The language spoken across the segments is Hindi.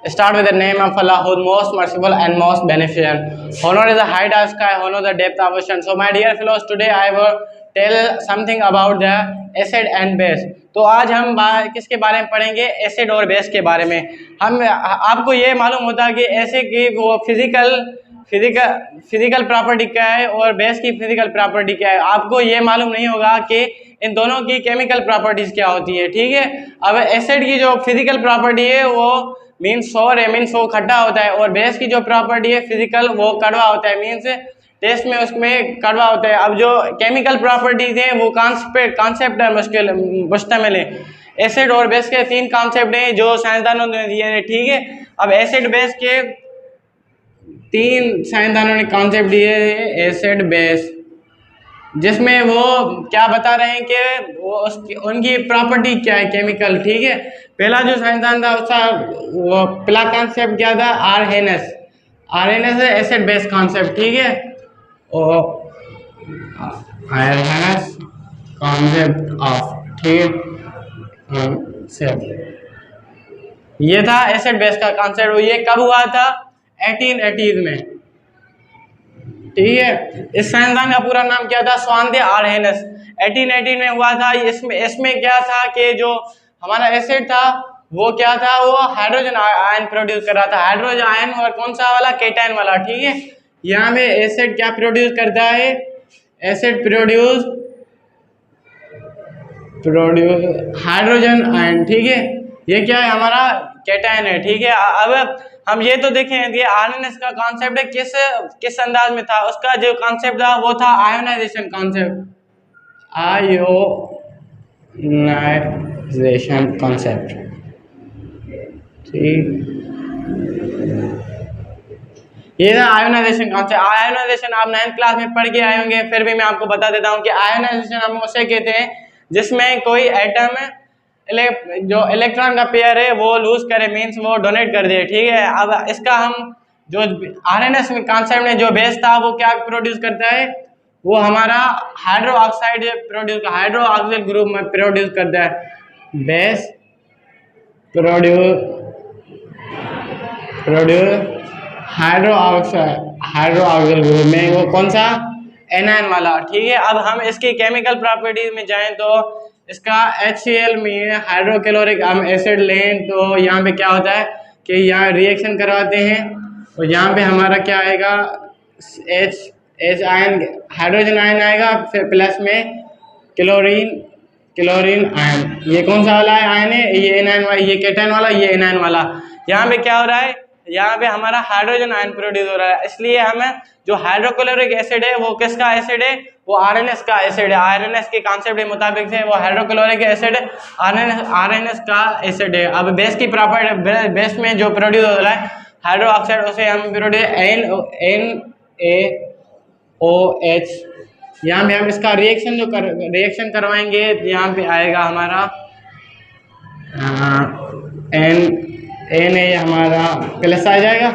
Start with the name of Allah, who is most merciful and most beneficent. Honor is the height of sky, honor the depth of ocean. So my dear fellows, today I will tell something about the acid and base. तो आज हम किसके बारे में पढ़ेंगे? एसिड और बेस के बारे में। हम आपको ये मालूम होता है कि एसिड की वो फिजिकल प्रॉपर्टी क्या है और बेस की फिजिकल प्रॉपर्टी क्या है। आपको ये मालूम नहीं होगा कि इन दोनों की केमिकल प्रॉपर्टीज क्या होती है, ठीक है। अब एसिड की जो फिजिकल प्रॉपर्टी है वो मीन्स सोर है, मीन्स वो खट्टा होता है, और बेस की जो प्रॉपर्टी है फिजिकल वो कड़वा होता है, मीन्स टेस्ट में उसमें कड़वा होता है। अब जो केमिकल प्रॉपर्टीज हैं वो कॉन्सेप्ट है मुश्तमिल है। एसिड और बेस के 3 कॉन्सेप्ट हैं जो साइंसदानों ने दिए हैं, ठीक है। अब एसिड बेस के 3 साइंसदानों ने कॉन्सेप्ट दिए हैं, एसिड बेस, जिसमें वो क्या बता रहे हैं कि वो उनकी प्रॉपर्टी क्या है केमिकल, ठीक है। पहला जो साइंसदान था उसका वो पहला कॉन्सेप्ट क्या था? आरएनएस है एसिड बेस कॉन्सेप्ट, ठीक है। और आरएनएस कॉन्सेप्ट ऑफ, ठीक है, ये था एसिड बेस का कॉन्सेप्ट। ये कब हुआ था? 1880 में, ठीक है। इस साइंसदान का पूरा नाम क्या था? स्वानदे आरएनएस। 1880 में हुआ था। इसमें क्या था कि जो हमारा एसिड था वो क्या था? वो हाइड्रोजन आयन प्रोड्यूस कर रहा था। हाइड्रोजन आयन और कौन सा वाला? केटायन वाला, ठीक है। यहाँ पे एसिड क्या प्रोड्यूस करता है? एसिड प्रोड्यूस हाइड्रोजन आयन, ठीक है। ये क्या है? हमारा केटायन है, ठीक है। अब हम ये तो देखें कि आरएनएस का कॉन्सेप्ट है किस अंदाज में था। उसका जो कॉन्सेप्ट था वो था आयोनाइजेशन कॉन्सेप्ट, आयोनाइजेशन कॉन्सेप्ट, ठीक। ये था आयोनाइजेशन कॉन्सेप्ट। आयोनाइजेशन आप 9th क्लास में पढ़ के आए होंगे, फिर भी मैं आपको बता देता हूँ कि आयोनाइजेशन हम उसे कहते हैं जिसमें कोई एटम जो इलेक्ट्रॉन का पेयर है वो लूज करे, मीन्स वो डोनेट कर दे, ठीक है। अब इसका हम जो आरएनएस में कॉन्सेप्ट में जो बेस था वो क्या प्रोड्यूस करता है? वो हमारा हाइड्रो ऑक्साइड हाइड्रो ऑक्सिल ग्रुप में प्रोड्यूस करता है। बेस प्रोड्यूस हाइड्रो ऑक्सिल ग्रुप में वो कौन सा? एनायन वाला, ठीक है। अब हम इसकी केमिकल प्रॉपर्टीज में जाएं तो इसका HCl में हाइड्रोक्लोरिक हम एसिड लें तो यहाँ पे क्या होता है कि यहाँ रिएक्शन करवाते हैं और यहाँ पे हमारा क्या आएगा? H आयन, हाइड्रोजन आयन आएगा, फिर प्लस में क्लोरीन आयन। ये कौन सा वाला आयन है? ये एनायन वाला, ये केटायन वाला, ये एनायन वाला। यहाँ पे क्या हो रहा है? यहाँ पे हमारा हाइड्रोजन आयन प्रोड्यूस हो रहा है। इसलिए हमें जो हाइड्रोक्लोरिक एसिड है वो किसका एसिड है? वो आरएनएस का एसिड है। आरएनएस के कॉन्सेप्ट के मुताबिक से वो हाइड्रोक्लोरिक एसिड आरएनएस का एसिड है। अब बेस की प्रॉपर्टी, बेस में जो प्रोड्यूस हो रहा है हाइड्रो ऑक्साइड, उसे हम प्रोड्यूस NaOH। यहाँ पे हम इसका रिएक्शन करवाएंगे, यहाँ पे आएगा हमारा Na हमारा प्लस आ जाएगा,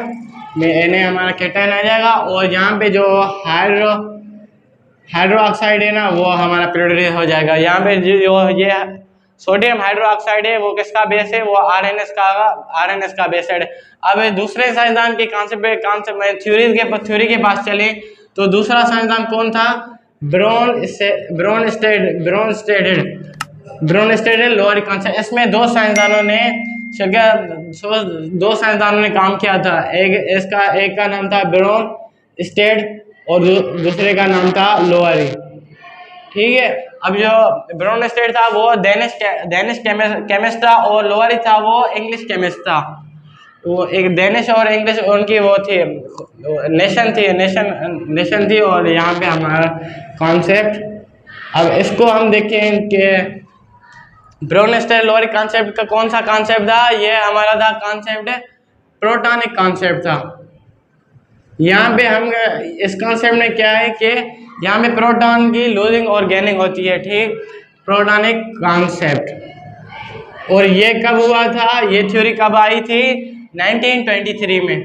Na हमारा केटायन आ जाएगा, और यहाँ पे जो हाइड्रो ऑक्साइड है ना वो हमारा प्रोड्यूस हो जाएगा। यहाँ पे जो ये सोडियम हाइड्रो ऑक्साइड है वो किसका बेस है? वो आरएनएस का बेस है। अब दूसरे साइंसदान के कॉन्सेप्ट में थ्योरी के पास चले तो दूसरा साइंसदान कौन था? ब्रोनस्टेड लोअर कॉन्सेप्ट। इसमें दो साइंसदानों ने काम किया था। एक का नाम था ब्रोनस्टेड और दूसरे का नाम था लोअरी, ठीक है। अब जो ब्रोनस्टेड था वो डेनिश केमिस्ट था और लोअरी था वो इंग्लिश केमिस्ट था। वो एक डेनिश और इंग्लिश उनकी वो थी नेशन थी। और यहाँ पे हमारा कॉन्सेप्ट, अब इसको हम देखें कि ब्रोनस्टेड लोअरी कॉन्सेप्ट का कौन सा कॉन्सेप्ट था? ये हमारा था कॉन्सेप्ट प्रोटॉनिक कॉन्सेप्ट था। यहाँ पे हम इस कॉन्सेप्ट में क्या है कि यहाँ पे प्रोटॉन की लूजिंग और गेनिंग होती है, ठीक। प्रोटॉनिक कॉन्सेप्ट। और ये कब हुआ था? ये थ्योरी कब आई थी? 1923 में,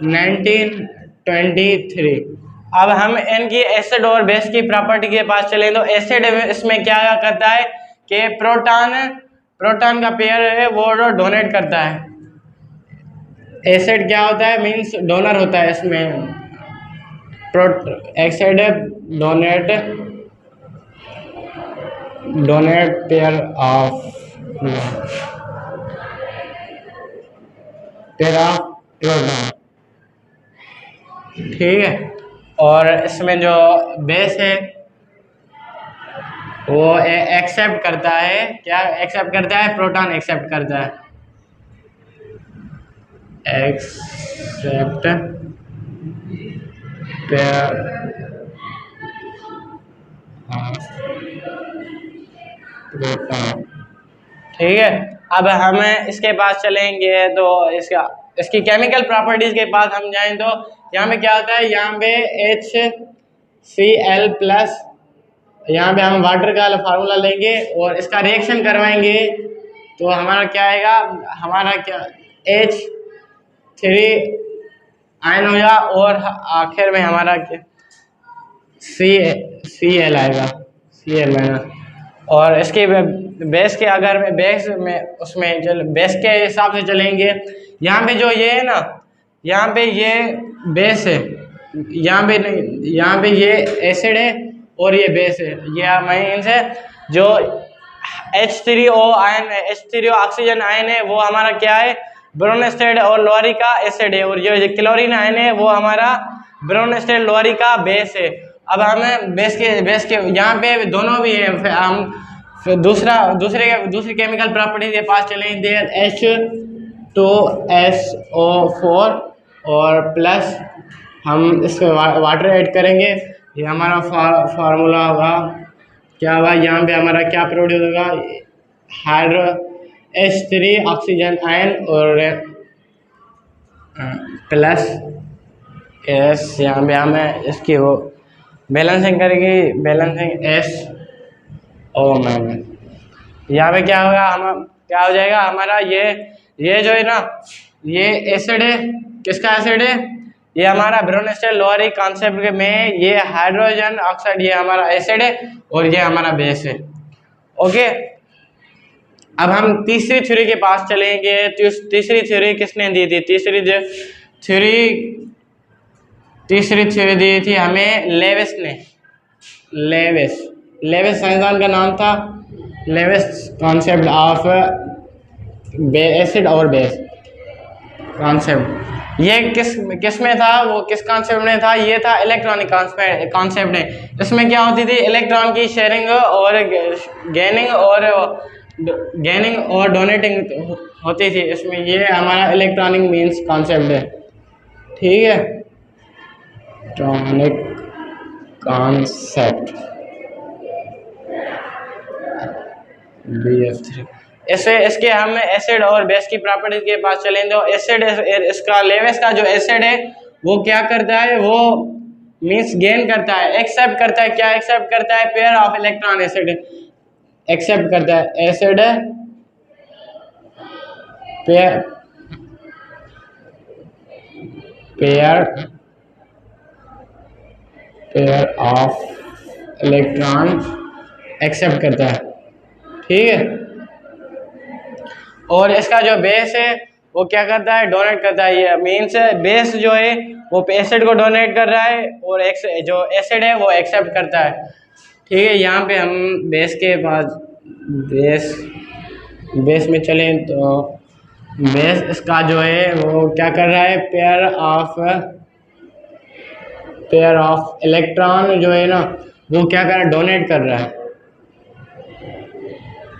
1923। अब हम इनकी एसिड और बेस की प्रॉपर्टी के पास चलें तो एसिड इसमें क्या करता है कि प्रोटॉन का पेयर है वो डोनेट करता है, एसिड क्या होता है, मीन्स डोनर होता है इसमें, acid donate pair of proton, ठीक है। और इसमें जो बेस है वो एक्सेप्ट करता है, क्या एक्सेप्ट करता है, प्रोटॉन एक्सेप्ट करता है, एक्सेप्ट पेयर प्रोटॉन, ठीक है। अब हम इसके पास चलेंगे तो इसकी केमिकल प्रॉपर्टीज के पास हम जाएं तो यहाँ पे क्या होता है, यहाँ पे HCl प्लस, यहाँ पे हम वाटर का फार्मूला लेंगे और इसका रिएक्शन करवाएंगे तो हमारा क्या आएगा, हमारा क्या H3 आयन होगा और आखिर में हमारा क्या Cl आएगा, Cl माइनस। और इसके बेस के अगर बेस में उसमें चल बेस के हिसाब से चलेंगे, यहाँ पे जो ये है ना, यहाँ पे ये बेस है, यहाँ पे नहीं, यहाँ पे ये एसिड है और ये बेस है, ये मीन्स है जो H3O आयन है, H3O ऑक्सीजन आयन है वो हमारा क्या है, ब्रोमोनेस्टेड और लोहरी का एसिड है, और जो क्लोरीन आयन है वो हमारा ब्रोमोनेस्टेड लोहरी का बेस है। अब हम बेस के यहाँ पे दोनों भी है, हम फिर दूसरी केमिकल प्रॉपर्टी के पास चलेंगे, H2SO4 और प्लस हम इसमें वाटर ऐड करेंगे, ये हमारा फार्मूला होगा, क्या होगा, यहाँ पे हमारा क्या प्रोड्यूस होगा, हाइड्रो H3 ऑक्सीजन आयन और प्लस एस, यहाँ पे हमें इसकी वो बैलेंसिंग करेंगे, बैलेंसिंग SO माइनस, यहाँ पे क्या होगा, हम क्या हो जाएगा हमारा ये जो है ना, ये एसिड है, किसका एसिड है, ये हमारा ब्रोमोनेस्टेड लोहरी कॉन्सेप्ट में ये हाइड्रोजन ऑक्साइड, ये हमारा एसिड है और ये हमारा बेस है, ओके। अब हम तीसरी थ्योरी के पास चलेंगे, तीसरी थ्योरी किसने दी थी, तीसरी थ्योरी दी थी हमें लेविस ने, लेविस साइंसदान का नाम था, लेविस कॉन्सेप्ट ऑफ एसिड और बेस कॉन्सेप्ट, ये किस में था, वो किस कॉन्सेप्ट में था, ये था इलेक्ट्रॉनिक कॉन्सेप्ट में। इसमें क्या होती थी, इलेक्ट्रॉन की शेयरिंग और गेनिंग और डोनेटिंग होती थी इसमें, ये हमारा इलेक्ट्रॉनिक मींस कॉन्सेप्ट है, ठीक है, इलेक्ट्रॉनिक कॉन्सेप्ट BF3। इसके हम एसिड और बेस की प्रॉपर्टीज के पास चलेंगे तो एसिड, इसका लेविस का जो एसिड है वो क्या करता है, वो मींस गेन करता है, एक्सेप्ट करता है, क्या एक्सेप्ट करता है, pair of electron acid accept करता है, acid pair of electron accept करता है, ठीक है। और इसका जो बेस है वो क्या करता है, डोनेट करता है, ये मीन्स बेस जो है वो एसिड को डोनेट कर रहा है और जो एसिड है वो एक्सेप्ट करता है, ठीक है। यहाँ पे हम बेस के पास बेस में चलें तो बेस इसका जो है वो क्या कर रहा है, पेयर ऑफ इलेक्ट्रॉन जो है ना वो क्या कर रहा है, डोनेट कर रहा है,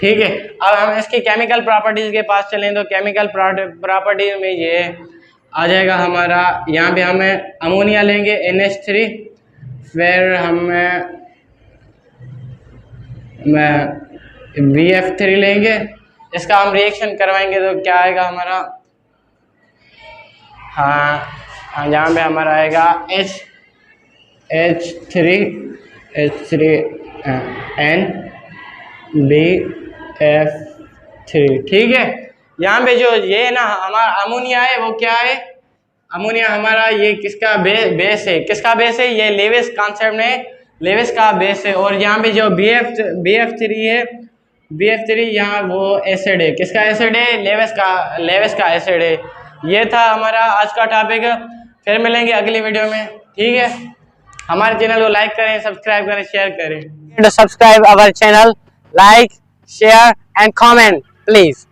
ठीक है। अब हम इसकी केमिकल प्रॉपर्टीज के पास चलें तो केमिकल प्रॉपर्टीज में ये आ जाएगा हमारा, यहाँ पे हमें अमोनिया लेंगे NH3, फिर हम BF3 लेंगे, इसका हम रिएक्शन करवाएंगे तो क्या आएगा हमारा, हाँ यहाँ पे हमारा आएगा H3N BF3, ठीक है। यहाँ पे जो ये ना हमारा अमोनिया है वो क्या है, अमोनिया हमारा ये किसका बेस है, किसका बेस है, ये लेविस कॉन्सेप्ट में लेविस का बेस है। और यहाँ पे जो BF3 है, BF3 यहाँ वो एसिड है, किसका एसिड है, लेविस का एसिड है। ये था हमारा आज का टॉपिक। फिर मिलेंगे अगली वीडियो में, ठीक है। हमारे चैनल को लाइक करें, सब्सक्राइब करें, शेयर करें। To subscribe our channel, like, share and comment, please.